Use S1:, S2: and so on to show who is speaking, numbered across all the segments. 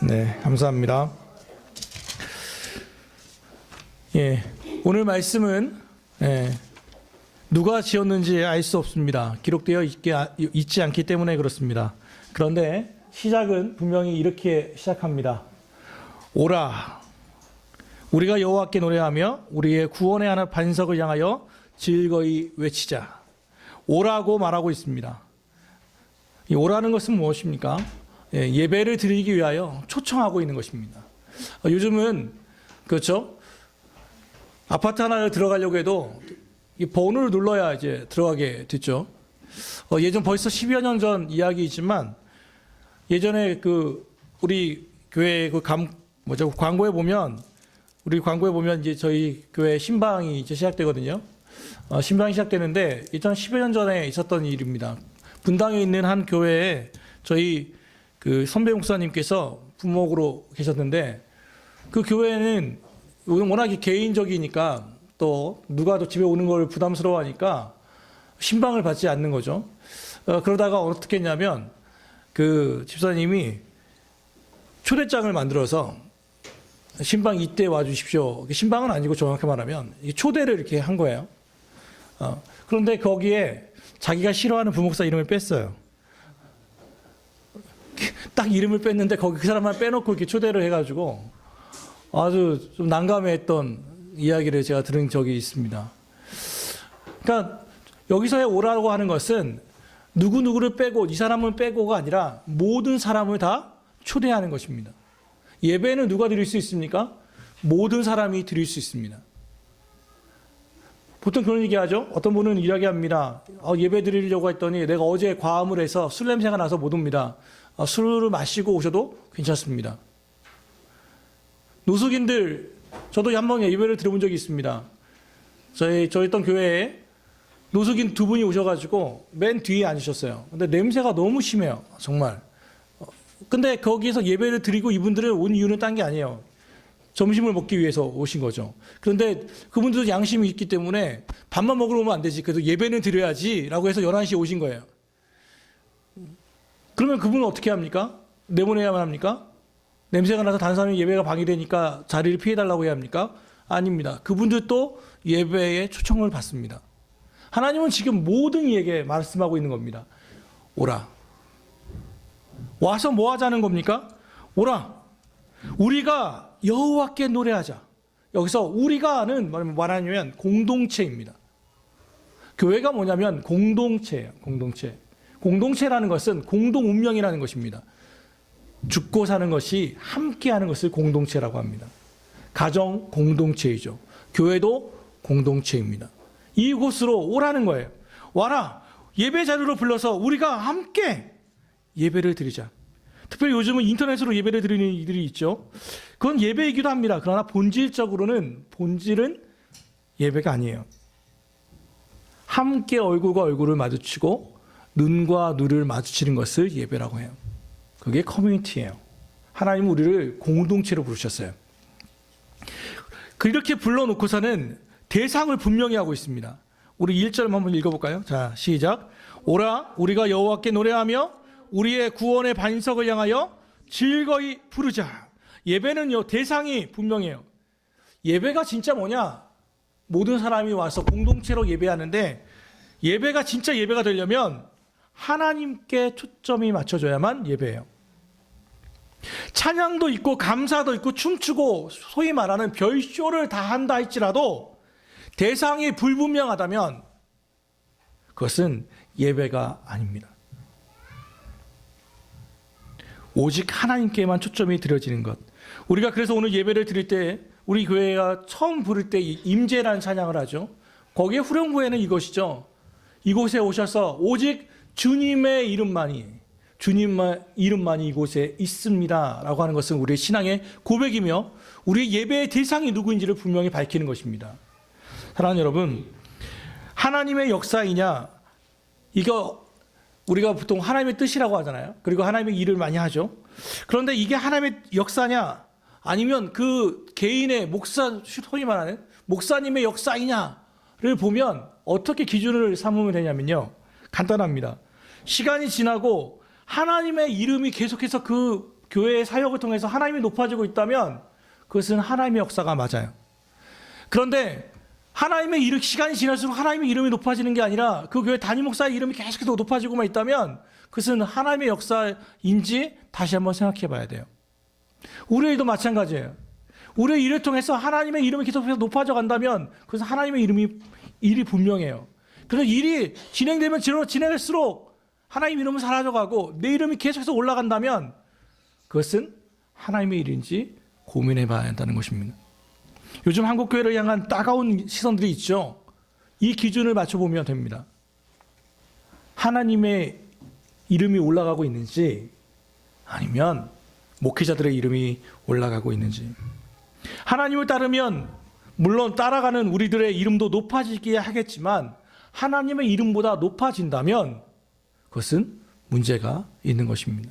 S1: 네, 감사합니다. 예, 오늘 말씀은 누가 지었는지 알 수 없습니다. 기록되어 있지 않기 때문에 그렇습니다. 그런데 시작은 분명히 이렇게 시작합니다. 오라, 우리가 여호와께 노래하며 우리의 구원의 하나 반석을 향하여 즐거이 외치자. 오라고 말하고 있습니다. 이 오라는 것은 무엇입니까? 예배를 드리기 위하여 초청하고 있는 것입니다. 요즘은 그렇죠. 아파트 하나를 들어가려고 해도 이 번호를 눌러야 이제 들어가게 됐죠. 예전 벌써 10여 년 전 이야기이지만 예전에 우리 교회 광고에 보면 이제 저희 교회 신방이 이제 시작되거든요. 신방이 시작되는데 10여 년 전에 있었던 일입니다. 분당에 있는 한 교회에 저희 선배 목사님께서 부목으로 계셨는데 그 교회는 워낙에 개인적이니까 또 누가 또 집에 오는 걸 부담스러워하니까 신방을 받지 않는 거죠. 그러다가 어떻게 했냐면 그 집사님이 초대장을 만들어서 신방 이때 와주십시오. 신방은 아니고 정확히 말하면 초대를 이렇게 한 거예요. 그런데 거기에 자기가 싫어하는 부목사 이름을 뺐어요. 딱 이름을 뺐는데 거기 그 사람만 빼놓고 이렇게 초대를 해가지고 아주 좀 난감해했던 이야기를 제가 들은 적이 있습니다. 그러니까 여기서의 오라고 하는 것은 누구누구를 빼고 이 사람을 빼고가 아니라 모든 사람을 다 초대하는 것입니다. 예배는 누가 드릴 수 있습니까? 모든 사람이 드릴 수 있습니다. 보통 그런 얘기 하죠. 어떤 분은 이야기합니다. 예배 드리려고 했더니 내가 어제 과음을 해서 술 냄새가 나서 못 옵니다. 술을 마시고 오셔도 괜찮습니다. 노숙인들, 저도 한번 예배를 드려본 적이 있습니다. 저희 있던 교회에 노숙인 두 분이 오셔가지고 맨 뒤에 앉으셨어요. 근데 냄새가 너무 심해요. 정말. 근데 거기에서 예배를 드리고 이분들은 온 이유는 딴 게 아니에요. 점심을 먹기 위해서 오신 거죠. 그런데 그분들도 양심이 있기 때문에 밥만 먹으러 오면 안 되지. 그래도 예배는 드려야지 라고 해서 11시에 오신 거예요. 그러면 그분은 어떻게 합니까? 내보내야만 합니까? 냄새가 나서 다른 사람이 예배가 방해되니까 자리를 피해달라고 해야 합니까? 아닙니다. 그분들도 예배에 초청을 받습니다. 하나님은 지금 모든 이에게 말씀하고 있는 겁니다. 오라. 와서 뭐 하자는 겁니까? 오라. 우리가 여호와께 노래하자. 여기서 우리가는 말하면 공동체입니다. 교회가 뭐냐면 공동체예요. 공동체. 공동체라는 것은 공동 운명이라는 것입니다. 죽고 사는 것이 함께하는 것을 공동체라고 합니다. 가정 공동체이죠. 교회도 공동체입니다. 이곳으로 오라는 거예요. 와라. 예배 자리로 불러서 우리가 함께 예배를 드리자. 특별히 요즘은 인터넷으로 예배를 드리는 이들이 있죠. 그건 예배이기도 합니다. 그러나 본질은 예배가 아니에요. 함께 얼굴과 얼굴을 마주치고 눈과 눈을 마주치는 것을 예배라고 해요. 그게 커뮤니티예요. 하나님은 우리를 공동체로 부르셨어요. 이렇게 불러놓고서는 대상을 분명히 하고 있습니다. 우리 1절 한번 읽어볼까요? 자, 시작. 오라, 우리가 여호와께 노래하며 우리의 구원의 반석을 향하여 즐거이 부르자. 예배는요, 대상이 분명해요. 예배가 진짜 뭐냐? 모든 사람이 와서 공동체로 예배하는데 예배가 진짜 예배가 되려면 하나님께 초점이 맞춰져야만 예배예요. 찬양도 있고 감사도 있고 춤추고 소위 말하는 별쇼를 다 한다 할지라도 대상이 불분명하다면 그것은 예배가 아닙니다. 오직 하나님께만 초점이 드려지는 것. 우리가 그래서 오늘 예배를 드릴 때 우리 교회가 처음 부를 때 임재라는 찬양을 하죠. 거기에 후렴구에는 이것이죠. 이곳에 오셔서 오직 주님의 이름만이 이곳에 있습니다 라고 하는 것은 우리의 신앙의 고백이며 우리의 예배의 대상이 누구인지를 분명히 밝히는 것입니다. 사랑하는 여러분, 하나님의 역사이냐, 이거 우리가 보통 하나님의 뜻이라고 하잖아요. 그리고 하나님의 일을 많이 하죠. 그런데 이게 하나님의 역사냐 아니면 그 개인의 소위 말하는 목사님의 역사이냐를 보면 어떻게 기준을 삼으면 되냐면요, 간단합니다. 시간이 지나고 하나님의 이름이 계속해서 그 교회의 사역을 통해서 하나님이 높아지고 있다면 그것은 하나님의 역사가 맞아요. 그런데 하나님의 이름, 시간이 지날수록 하나님의 이름이 높아지는 게 아니라 그 교회 담임 목사의 이름이 계속해서 높아지고만 있다면 그것은 하나님의 역사인지 다시 한번 생각해 봐야 돼요. 우리의 일도 마찬가지예요. 우리의 일을 통해서 하나님의 이름이 계속해서 높아져 간다면 그것은 하나님의 일이 분명해요. 그래서 일이 진행되면 진행할수록 하나님 이름은 사라져가고 내 이름이 계속해서 올라간다면 그것은 하나님의 일인지 고민해 봐야 한다는 것입니다. 요즘 한국교회를 향한 따가운 시선들이 있죠. 이 기준을 맞춰보면 됩니다. 하나님의 이름이 올라가고 있는지 아니면 목회자들의 이름이 올라가고 있는지. 하나님을 따르면 물론 따라가는 우리들의 이름도 높아지기야 하겠지만 하나님의 이름보다 높아진다면 그것은 문제가 있는 것입니다.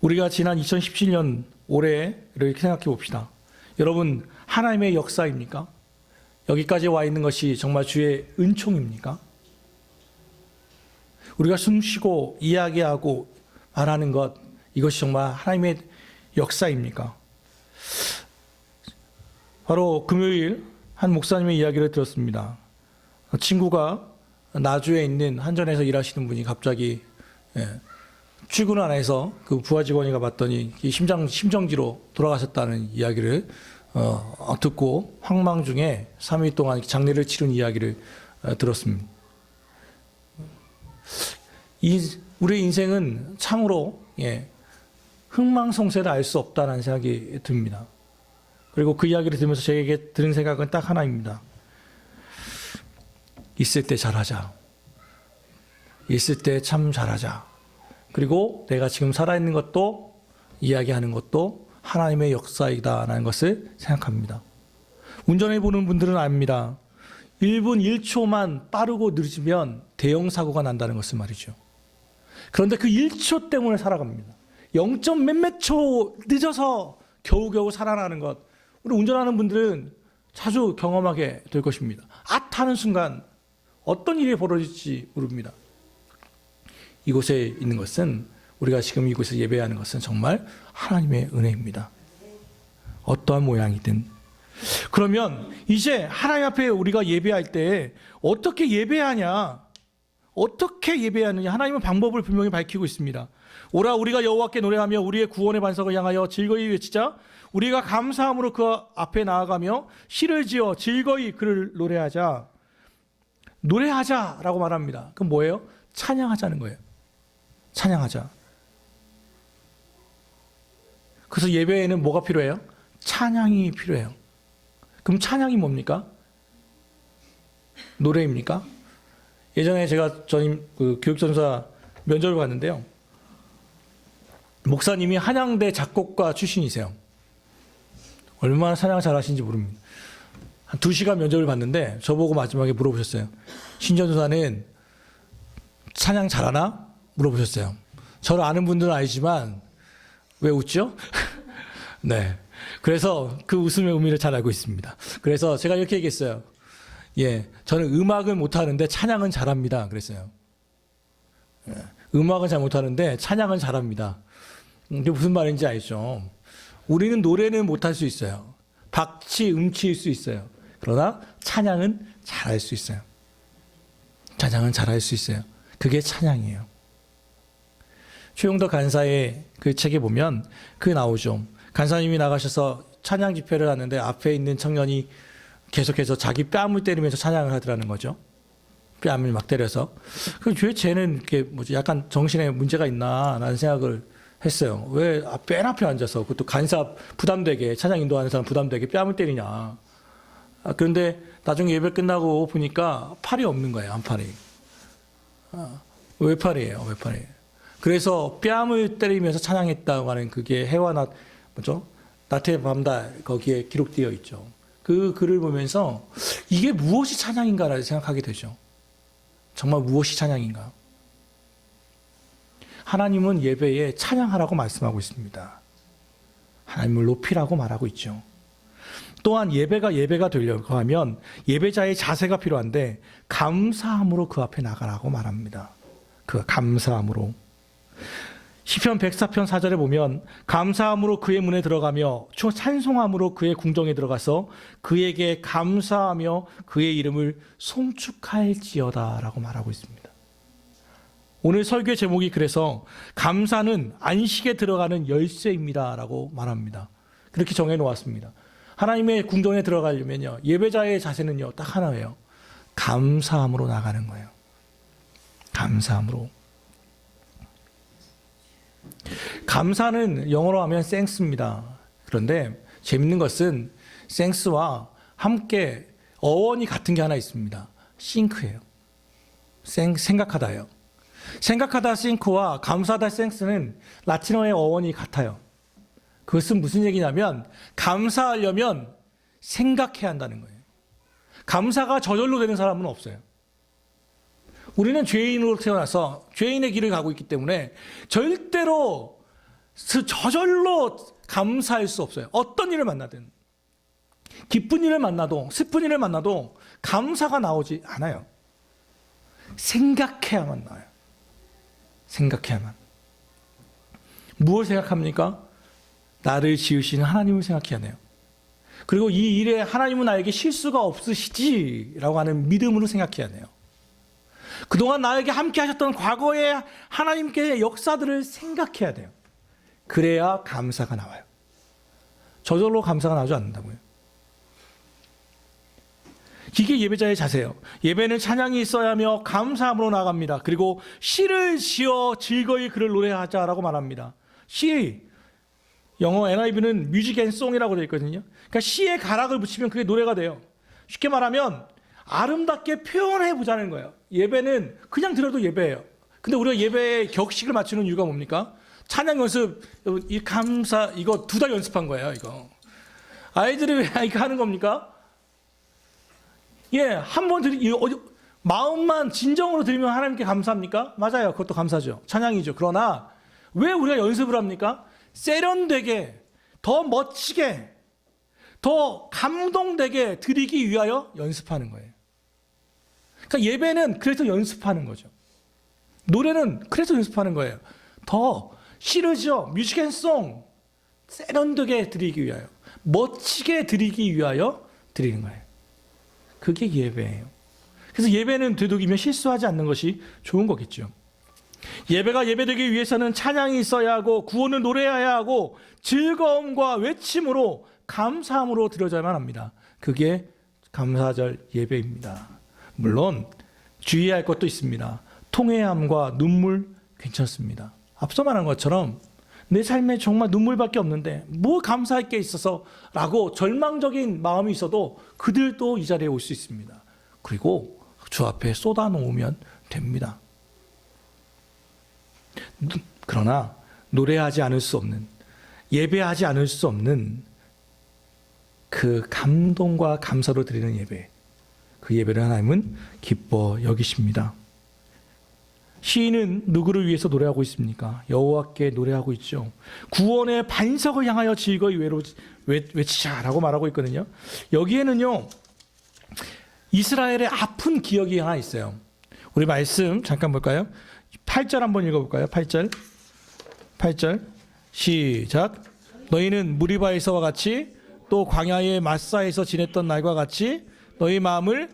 S1: 우리가 지난 2017년 올해를 이렇게 생각해 봅시다. 여러분, 하나님의 역사입니까? 여기까지 와 있는 것이 정말 주의 은총입니까? 우리가 숨쉬고 이야기하고 말하는 것, 이것이 정말 하나님의 역사입니까? 바로 금요일 한 목사님의 이야기를 들었습니다. 친구가 나주에 있는 한전에서 일하시는 분이 갑자기 출근을 안 해서 그 부하 직원이가 봤더니 심정지로 돌아가셨다는 이야기를 듣고 황망 중에 3일 동안 장례를 치른 이야기를 들었습니다. 우리의 인생은 참으로 흥망성쇠를 알 수 없다는 생각이 듭니다. 그리고 그 이야기를 들으면서 저에게 드는 생각은 딱 하나입니다. 있을 때 잘하자. 있을 때 참 잘하자. 그리고 내가 지금 살아있는 것도 이야기하는 것도 하나님의 역사이다라는 것을 생각합니다. 운전해 보는 분들은 압니다. 1분 1초만 빠르고 늦으면 대형 사고가 난다는 것을 말이죠. 그런데 그 1초 때문에 살아갑니다. 0. 몇몇 초 늦어서 겨우겨우 살아나는 것. 우리 운전하는 분들은 자주 경험하게 될 것입니다. 하는 순간 어떤 일이 벌어질지 모릅니다. 이곳에 있는 것은, 우리가 지금 이곳에 예배하는 것은 정말 하나님의 은혜입니다. 어떠한 모양이든. 그러면 이제 하나님 앞에 우리가 예배할 때 어떻게 예배하냐, 어떻게 예배하느냐, 하나님은 방법을 분명히 밝히고 있습니다. 오라 우리가 여호와께 노래하며 우리의 구원의 반석을 향하여 즐거이 외치자. 우리가 감사함으로 그 앞에 나아가며 시를 지어 즐거이 그를 노래하자. 노래하자라고 말합니다. 그럼 뭐예요? 찬양하자는 거예요. 찬양하자. 그래서 예배에는 뭐가 필요해요? 찬양이 필요해요. 그럼 찬양이 뭡니까? 노래입니까? 예전에 제가 전임 교육전사 면접을 봤는데요. 목사님이 한양대 작곡가 출신이세요. 얼마나 찬양 잘하시는지 모릅니다. 한 2시간 면접을 봤는데 저보고 마지막에 물어보셨어요. 신전도사는 찬양 잘하나? 물어보셨어요. 저를 아는 분들은 알지만 왜 웃죠? 네. 그래서 그 웃음의 의미를 잘 알고 있습니다. 그래서 제가 이렇게 얘기했어요. 저는 음악은 못하는데 찬양은 잘합니다. 그랬어요. 음악은 잘 못하는데 찬양은 잘합니다. 이게 무슨 말인지 알죠? 우리는 노래는 못할 수 있어요. 박치, 음치일 수 있어요. 그러나 찬양은 잘할 수 있어요. 찬양은 잘할 수 있어요. 그게 찬양이에요. 최용덕 간사의 그 책에 보면 그 나오죠. 간사님이 나가셔서 찬양 집회를 하는데 앞에 있는 청년이 계속해서 자기 뺨을 때리면서 찬양을 하더라는 거죠. 뺨을 막 때려서. 왜 쟤는 이렇게 약간 정신에 문제가 있나라는 생각을 했어요. 왜 맨 앞에 앉아서, 그것도 간사 부담되게, 찬양 인도하는 사람 부담되게 뺨을 때리냐. 그런데 나중에 예배 끝나고 보니까 팔이 없는 거예요. 한 팔이. 외팔이에요. 외팔이에요. 그래서 뺨을 때리면서 찬양했다고 하는 그게 해와 낮의 밤다 거기에 기록되어 있죠. 그 글을 보면서 이게 무엇이 찬양인가를 생각하게 되죠. 정말 무엇이 찬양인가? 하나님은 예배에 찬양하라고 말씀하고 있습니다. 하나님을 높이라고 말하고 있죠. 또한 예배가 되려고 하면 예배자의 자세가 필요한데 감사함으로 그 앞에 나가라고 말합니다. 그 감사함으로. 시편 104편 4절에 보면 감사함으로 그의 문에 들어가며 찬송함으로 그의 궁정에 들어가서 그에게 감사하며 그의 이름을 송축할지어다 라고 말하고 있습니다. 오늘 설교의 제목이 그래서 감사는 안식에 들어가는 열쇠입니다 라고 말합니다. 그렇게 정해놓았습니다. 하나님의 궁정에 들어가려면요, 예배자의 자세는요 딱 하나예요. 감사함으로 나가는 거예요. 감사함으로. 감사는 영어로 하면 thanks입니다. 그런데 재밌는 것은 thanks와 함께 어원이 같은 게 하나 있습니다. think예요. 생각하다예요. 생각하다 think와 감사하다 thanks는 라틴어의 어원이 같아요. 그것은 무슨 얘기냐면 감사하려면 생각해야 한다는 거예요. 감사가 저절로 되는 사람은 없어요. 우리는 죄인으로 태어나서 죄인의 길을 가고 있기 때문에 절대로 저절로 감사할 수 없어요. 어떤 일을 만나든, 기쁜 일을 만나도 슬픈 일을 만나도 감사가 나오지 않아요. 생각해야만 나와요. 생각해야만. 무엇을 생각합니까? 나를 지으시는 하나님을 생각해야 돼요. 그리고 이 일에 하나님은 나에게 실수가 없으시지라고 하는 믿음으로 생각해야 돼요. 그동안 나에게 함께 하셨던 과거의 하나님께의 역사들을 생각해야 돼요. 그래야 감사가 나와요. 저절로 감사가 나오지 않는다고요. 이게 예배자의 자세예요. 예배는 찬양이 있어야 하며 감사함으로 나갑니다. 그리고 시를 지어 즐거이 그를 노래하자라고 말합니다. 시, 영어 NIV는 뮤직 앤 송이라고 되어 있거든요. 그러니까 시에 가락을 붙이면 그게 노래가 돼요. 쉽게 말하면 아름답게 표현해 보자는 거예요. 예배는 그냥 들어도 예배예요. 근데 우리가 예배에 격식을 맞추는 이유가 뭡니까? 찬양 연습, 이 감사, 이거 2달 연습한 거예요, 이거. 아이들이 왜 이렇게 하는 겁니까? 예, 한번 마음만 진정으로 드리면 하나님께 감사합니까? 맞아요. 그것도 감사죠. 찬양이죠. 그러나 왜 우리가 연습을 합니까? 세련되게, 더 멋지게, 더 감동되게 드리기 위하여 연습하는 거예요. 그러니까 예배는 그래서 연습하는 거죠. 노래는 그래서 연습하는 거예요. 더 시르죠. 뮤직 앤 송. 세련되게 드리기 위하여, 멋지게 드리기 위하여 드리는 거예요. 그게 예배예요. 그래서 예배는 되도록이면 실수하지 않는 것이 좋은 거겠죠. 예배가 예배되기 위해서는 찬양이 있어야 하고 구원을 노래해야 하고 즐거움과 외침으로 감사함으로 드려져야만 합니다. 그게 감사절 예배입니다. 물론 주의해야 할 것도 있습니다. 통회함과 눈물 괜찮습니다. 앞서 말한 것처럼 내 삶에 정말 눈물밖에 없는데 뭐 감사할 게 있어서 라고 절망적인 마음이 있어도 그들도 이 자리에 올 수 있습니다. 그리고 주 앞에 쏟아놓으면 됩니다. 그러나 노래하지 않을 수 없는, 예배하지 않을 수 없는 그 감동과 감사로 드리는 예배, 그 예배를 하나님은 기뻐 여기십니다. 시인은 누구를 위해서 노래하고 있습니까? 여호와께 노래하고 있죠. 구원의 반석을 향하여 즐거이 외치자라고 말하고 있거든요. 여기에는요, 이스라엘의 아픈 기억이 하나 있어요. 우리 말씀 잠깐 볼까요? 8절 한번 읽어볼까요? 8절 시작. 너희는 무리바에서와 같이 또 광야의 마사에서 지냈던 날과 같이 너희 마음을,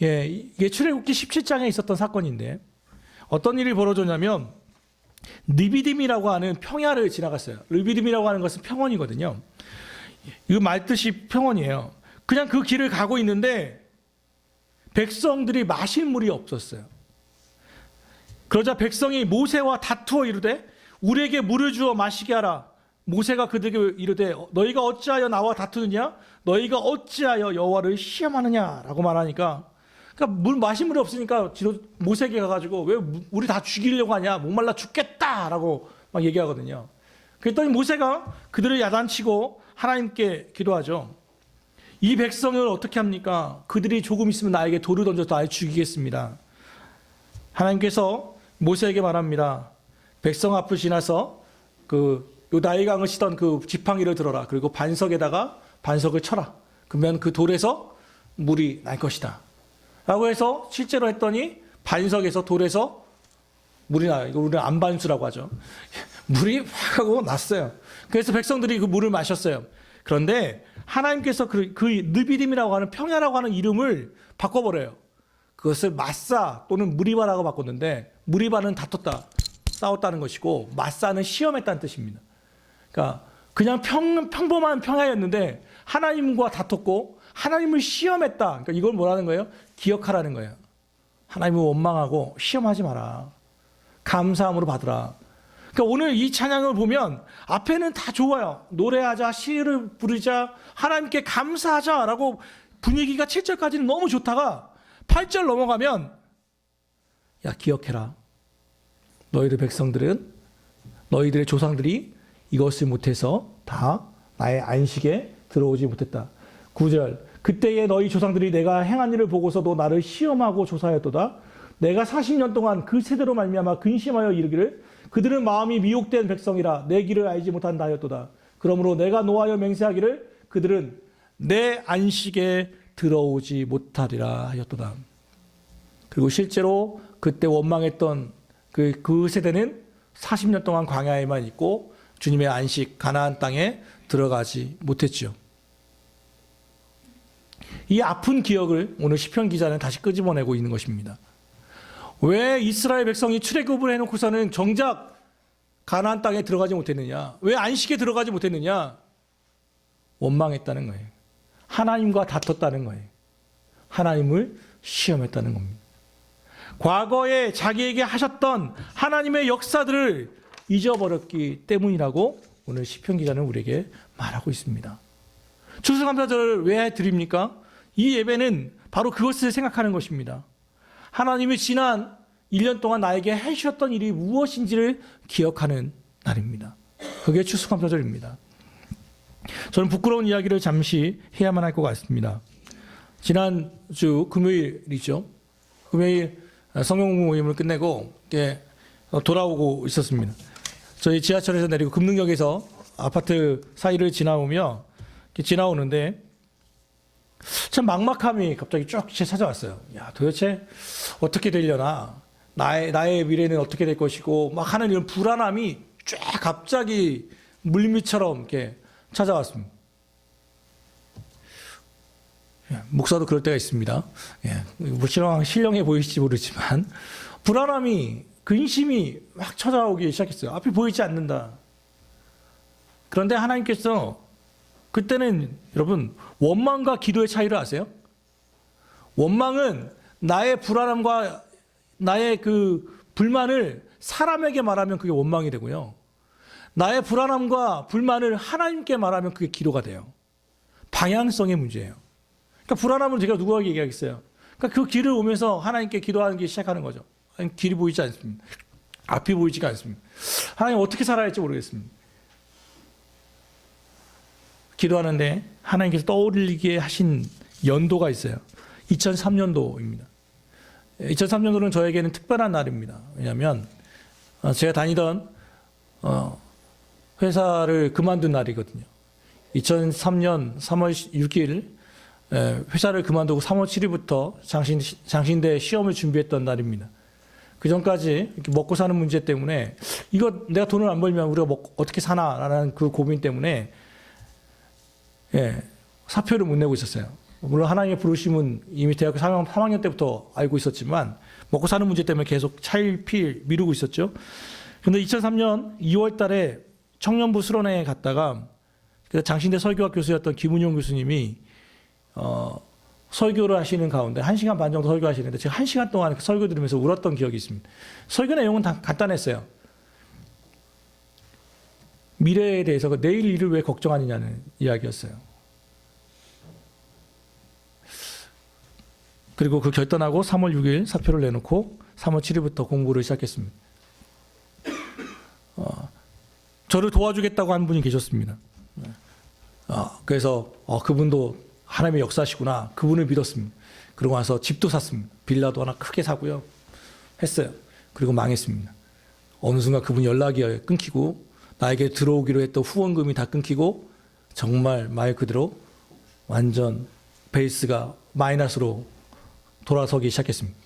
S1: 예, 이게 출애굽기 17장에 있었던 사건인데 어떤 일이 벌어졌냐면 르비딤이라고 하는 평야를 지나갔어요. 르비딤이라고 하는 것은 평원이거든요. 이거 말뜻이 평원이에요. 그냥 그 길을 가고 있는데 백성들이 마실 물이 없었어요. 그러자 백성이 모세와 다투어 이르되 우리에게 물을 주어 마시게 하라. 모세가 그들에게 이르되 너희가 어찌하여 나와 다투느냐? 너희가 어찌하여 여호와를 시험하느냐라고 말하니까, 그러니까 마실 물이 없으니까 모세에게 가가지고 왜 우리 다 죽이려고 하냐? 목말라 죽겠다라고 막 얘기하거든요. 그랬더니 모세가 그들을 야단치고 하나님께 기도하죠. 이 백성을 어떻게 합니까? 그들이 조금 있으면 나에게 돌을 던져서 나를 죽이겠습니다. 하나님께서 모세에게 말합니다. 백성 앞을 지나서 요 나일강을 치던 그 지팡이를 들어라. 그리고 반석을 쳐라. 그러면 그 돌에서 물이 날 것이다. 라고 해서 실제로 했더니 반석에서 돌에서 물이 나요. 이거 우리는 안반수라고 하죠. 물이 확 하고 났어요. 그래서 백성들이 그 물을 마셨어요. 그런데 하나님께서 그 느비딤이라고 하는 평야라고 하는 이름을 바꿔버려요. 그것을 마사 또는 무리바라고 바꿨는데, 무리바는 다퉜다, 싸웠다는 것이고, 마사는 시험했다는 뜻입니다. 그러니까 그냥 평범한 평야였는데 하나님과 다퉜고 하나님을 시험했다. 그러니까 이걸 뭐라는 거예요? 기억하라는 거예요. 하나님을 원망하고 시험하지 마라. 감사함으로 받으라. 그러니까 오늘 이 찬양을 보면 앞에는 다 좋아요. 노래하자, 시를 부르자, 하나님께 감사하자라고 분위기가 7절까지는 너무 좋다가 8절 넘어가면, 야, 기억해라. 너희들 백성들은, 너희들의 조상들이 이것을 못해서 다 나의 안식에 들어오지 못했다. 9절, 그때에 너희 조상들이 내가 행한 일을 보고서도 나를 시험하고 조사하였도다. 내가 40년 동안 그 세대로 말미암아 근심하여 이르기를 그들은 마음이 미혹된 백성이라 내 길을 알지 못한다 하였도다. 그러므로 내가 노하여 맹세하기를 그들은 내 안식에 들어오지 못하리라 하였도다. 그리고 실제로 그때 원망했던 그 세대는 40년 동안 광야에만 있고 주님의 안식 가나안 땅에 들어가지 못했죠. 이 아픈 기억을 오늘 시편 기자는 다시 끄집어내고 있는 것입니다. 왜 이스라엘 백성이 출애굽을 해놓고서는 정작 가나안 땅에 들어가지 못했느냐? 왜 안식에 들어가지 못했느냐? 원망했다는 거예요. 하나님과 다퉜다는 거예요. 하나님을 시험했다는 겁니다. 과거에 자기에게 하셨던 하나님의 역사들을 잊어버렸기 때문이라고 오늘 시편 기자는 우리에게 말하고 있습니다. 추수감사절을 왜 드립니까? 이 예배는 바로 그것을 생각하는 것입니다. 하나님이 지난 1년 동안 나에게 해주셨던 일이 무엇인지를 기억하는 날입니다. 그게 추수감사절입니다. 저는 부끄러운 이야기를 잠시 해야만 할 것 같습니다. 지난주 금요일이죠. 금요일 성경 모임을 끝내고 돌아오고 있었습니다. 저희 지하철에서 내리고 금능역에서 아파트 사이를 지나오는데 참 막막함이 갑자기 쭉 찾아왔어요. 야, 도대체 어떻게 되려나? 나의 미래는 어떻게 될 것이고 막 하는 이런 불안함이 쫙 갑자기 물밀처럼 이렇게 찾아왔습니다. 목사도 그럴 때가 있습니다. 신령해 보이실지 모르지만 불안함이, 근심이 막 찾아오기 시작했어요. 앞이 보이지 않는다. 그런데 하나님께서 그때는 여러분 원망과 기도의 차이를 아세요? 원망은 나의 불안함과 나의 그 불만을 사람에게 말하면 그게 원망이 되고요. 나의 불안함과 불만을 하나님께 말하면 그게 기도가 돼요. 방향성의 문제예요. 그러니까 불안함을 제가 누구에게 얘기하겠어요? 그러니까 그 길을 오면서 하나님께 기도하는 게 시작하는 거죠. 길이 보이지 않습니다. 앞이 보이지가 않습니다. 하나님 어떻게 살아야 할지 모르겠습니다. 기도하는데 하나님께서 떠올리게 하신 연도가 있어요. 2003년도입니다. 2003년도는 저에게는 특별한 날입니다. 왜냐하면 제가 다니던 회사를 그만둔 날이거든요. 2003년 3월 6일 회사를 그만두고 3월 7일부터 장신대 시험을 준비했던 날입니다. 그 전까지 이렇게 먹고 사는 문제 때문에 이거 내가 돈을 안 벌면 우리가 어떻게 사나라는 그 고민 때문에 사표를 못 내고 있었어요. 물론 하나님의 부르심은 이미 대학교 3학년 때부터 알고 있었지만 먹고 사는 문제 때문에 계속 차일피일 미루고 있었죠. 그런데 2003년 2월 달에 청년부 수련회에 갔다가 장신대 설교학 교수였던 김은용 교수님이 설교를 하시는 가운데 1시간 반 정도 설교하시는데 제가 1시간 동안 그 설교 들으면서 울었던 기억이 있습니다. 설교 내용은 다 간단했어요. 미래에 대해서 내일 일을 왜 걱정하느냐는 이야기였어요. 그리고 그 결단하고 3월 6일 사표를 내놓고 3월 7일부터 공부를 시작했습니다. 저를 도와주겠다고 한 분이 계셨습니다. 그래서 그분도 하나님의 역사시구나. 그분을 믿었습니다. 그러고 나서 집도 샀습니다. 빌라도 하나 크게 사고요. 했어요. 그리고 망했습니다. 어느 순간 그분 연락이 끊기고 나에게 들어오기로 했던 후원금이 다 끊기고 정말 말 그대로 완전 베이스가 마이너스로 돌아서기 시작했습니다.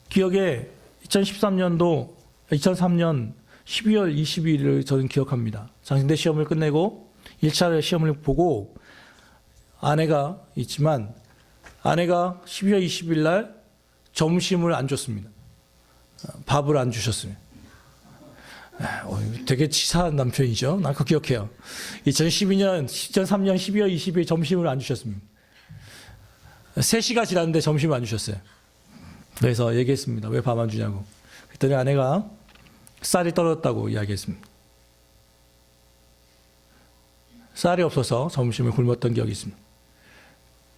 S1: 기억에 2013년 12월 22일을 저는 기억합니다. 장신대 시험을 끝내고 1차 시험을 보고 아내가 있지만 아내가 12월 20일 날 점심을 안 줬습니다. 밥을 안 주셨어요. 되게 치사한 남편이죠. 난 그거 기억해요. 2003년 12월 20일 점심을 안 주셨습니다. 3시가 지났는데 점심을 안 주셨어요. 그래서 얘기했습니다. 왜 밥 안 주냐고. 그랬더니 아내가 쌀이 떨어졌다고 이야기했습니다. 쌀이 없어서 점심을 굶었던 기억이 있습니다.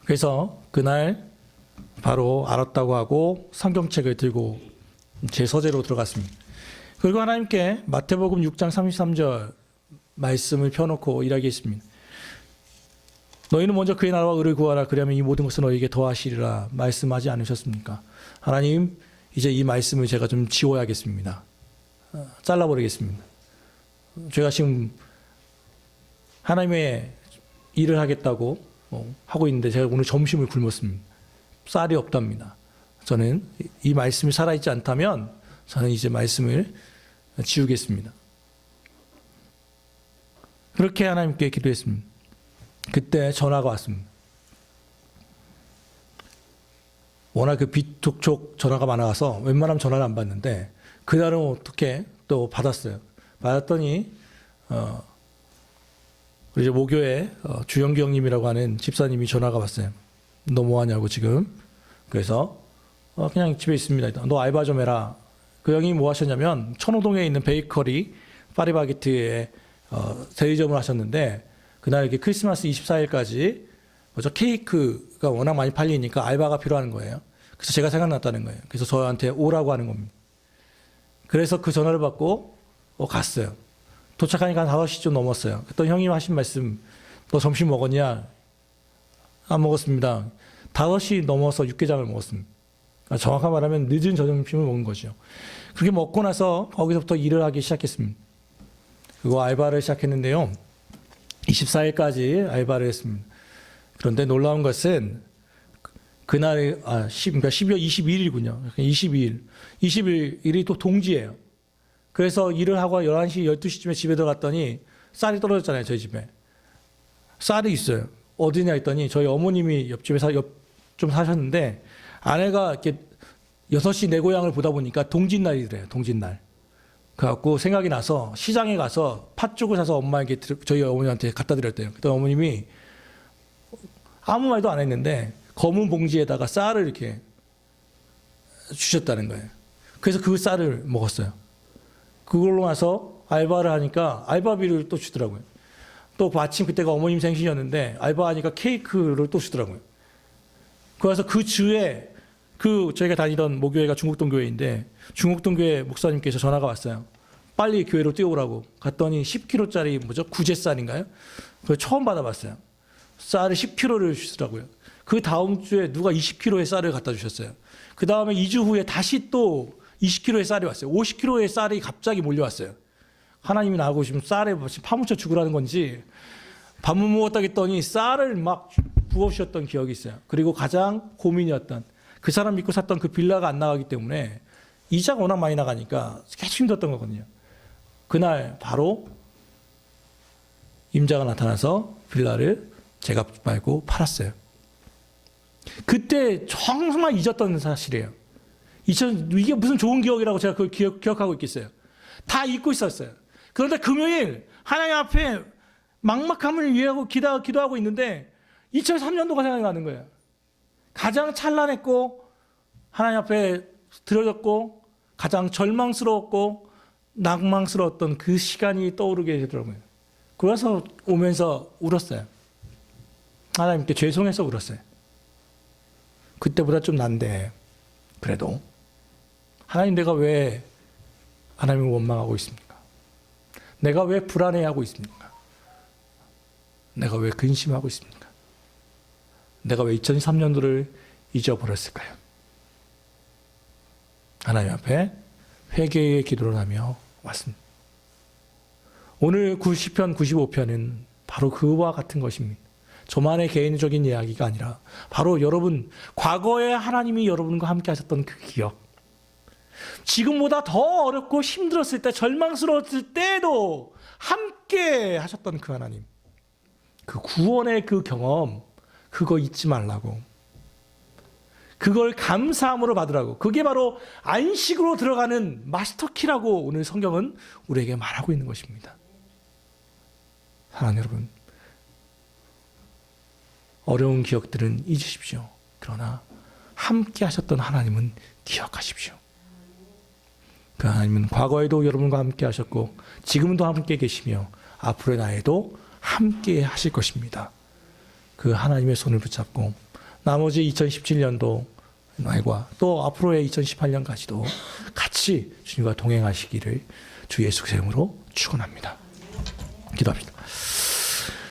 S1: 그래서 그날 바로 알았다고 하고 성경책을 들고 제 서재로 들어갔습니다. 그리고 하나님께 마태복음 6장 33절 말씀을 펴놓고 이야기했습니다. 너희는 먼저 그의 나라와 의를 구하라. 그러면 이 모든 것을 너희에게 더하시리라. 말씀하지 않으셨습니까? 하나님, 이제 이 말씀을 제가 좀 지워야겠습니다. 잘라버리겠습니다. 제가 지금 하나님의 일을 하겠다고 하고 있는데 제가 오늘 점심을 굶었습니다. 쌀이 없답니다. 저는 이 말씀이 살아있지 않다면 저는 이제 말씀을 지우겠습니다. 그렇게 하나님께 기도했습니다. 그때 전화가 왔습니다. 워낙 그 비톡촉 전화가 많아서 웬만하면 전화를 안 받는데 그날은 어떻게 또 받았어요. 받았더니 이제 모교회 주영기 형님이라고 하는 집사님이 전화가 왔어요. 너 뭐하냐고 지금. 그래서 그냥 집에 있습니다. 너 알바 좀 해라. 그 형이 뭐 하셨냐면 천호동에 있는 베이커리 파리바게트에 대리점을 하셨는데 그날 이렇게 크리스마스 24일까지 저 케이크가 워낙 많이 팔리니까 알바가 필요한 거예요. 그래서 제가 생각났다는 거예요. 그래서 저한테 오라고 하는 겁니다. 그래서 그 전화를 받고 갔어요. 도착하니까 한 5시쯤 넘었어요. 그랬더니 형님 하신 말씀, 너 점심 먹었냐? 안 먹었습니다. 5시 넘어서 육개장을 먹었습니다. 그러니까 정확하게 말하면 늦은 점심을 먹은 거죠. 그렇게 먹고 나서 거기서부터 일을 하기 시작했습니다. 그리고 알바를 시작했는데요. 24일까지 알바를 했습니다. 그런데 놀라운 것은 그날, 그러니까 12월 22일이군요. 22일이 또 동지예요. 그래서 일을 하고 11시, 12시쯤에 집에 들어갔더니 쌀이 떨어졌잖아요, 저희 집에. 쌀이 있어요. 어디냐 했더니 저희 어머님이 옆집에 좀 사셨는데 아내가 이렇게 6시 내 고향을 보다 보니까 동짓날이래요, 동짓날. 그래갖고 생각이 나서 시장에 가서 팥죽을 사서 엄마에게 저희 어머니한테 갖다 드렸대요. 그때 어머님이 아무 말도 안 했는데 검은 봉지에다가 쌀을 이렇게 주셨다는 거예요. 그래서 그 쌀을 먹었어요. 그걸로 나서 알바를 하니까 알바비를 또 주더라고요. 또 마침 그때가 어머님 생신이었는데 알바하니까 케이크를 또 주더라고요. 그래서 그 주에 저희가 다니던 모교회가 중국동 교회인데 중국동 교회 목사님께서 전화가 왔어요. 빨리 교회로 뛰어오라고. 갔더니 10kg짜리 구제쌀인가요? 그걸 처음 받아봤어요. 쌀을 10kg를 주시더라고요. 그 다음 주에 누가 20kg의 쌀을 갖다 주셨어요. 그 다음에 2주 후에 다시 또 20kg의 쌀이 왔어요. 50kg의 쌀이 갑자기 몰려왔어요. 하나님이 나하고 지금 쌀에 파묻혀 죽으라는 건지 밥 못 먹었다 했더니 쌀을 막 부어주셨던 기억이 있어요. 그리고 가장 고민이었던 그 사람 믿고 샀던 그 빌라가 안 나가기 때문에 이자가 워낙 많이 나가니까 계속 힘들었던 거거든요. 그날 바로 임자가 나타나서 빌라를 제가 말고 팔았어요. 그때 정말 잊었던 사실이에요. 이게 무슨 좋은 기억이라고 제가 그걸 기억하고 있겠어요. 다 잊고 있었어요. 그런데 금요일 하나님 앞에 막막함을 위하고 기도하고 있는데 2003년도가 생각이 나는 거예요. 가장 찬란했고 하나님 앞에 드려졌고 가장 절망스러웠고 낭망스러웠던 그 시간이 떠오르게 되더라고요. 그래서 오면서 울었어요. 하나님께 죄송해서 울었어요. 그때보다 좀 난데 그래도 하나님, 내가 왜 하나님을 원망하고 있습니까? 내가 왜 불안해하고 있습니까? 내가 왜 근심하고 있습니까? 내가 왜 2003년도를 잊어버렸을까요? 하나님 앞에 회개의 기도를 하며 왔습니다. 오늘 시편 95편은 바로 그와 같은 것입니다. 저만의 개인적인 이야기가 아니라 바로 여러분, 과거에 하나님이 여러분과 함께 하셨던 그 기억, 지금보다 더 어렵고 힘들었을 때, 절망스러웠을 때도 함께 하셨던 그 하나님, 그 구원의 그 경험, 그거 잊지 말라고. 그걸 감사함으로 받으라고. 그게 바로 안식으로 들어가는 마스터키라고 오늘 성경은 우리에게 말하고 있는 것입니다. 사랑하는 여러분, 어려운 기억들은 잊으십시오. 그러나 함께 하셨던 하나님은 기억하십시오. 그 하나님은 과거에도 여러분과 함께 하셨고 지금도 함께 계시며 앞으로의 나에도 함께 하실 것입니다. 그 하나님의 손을 붙잡고 나머지 2017년도 날과 또 앞으로의 2018년까지도 같이 주님과 동행하시기를 주 예수 그리스도의 이름으로 축원합니다. 기도합시다.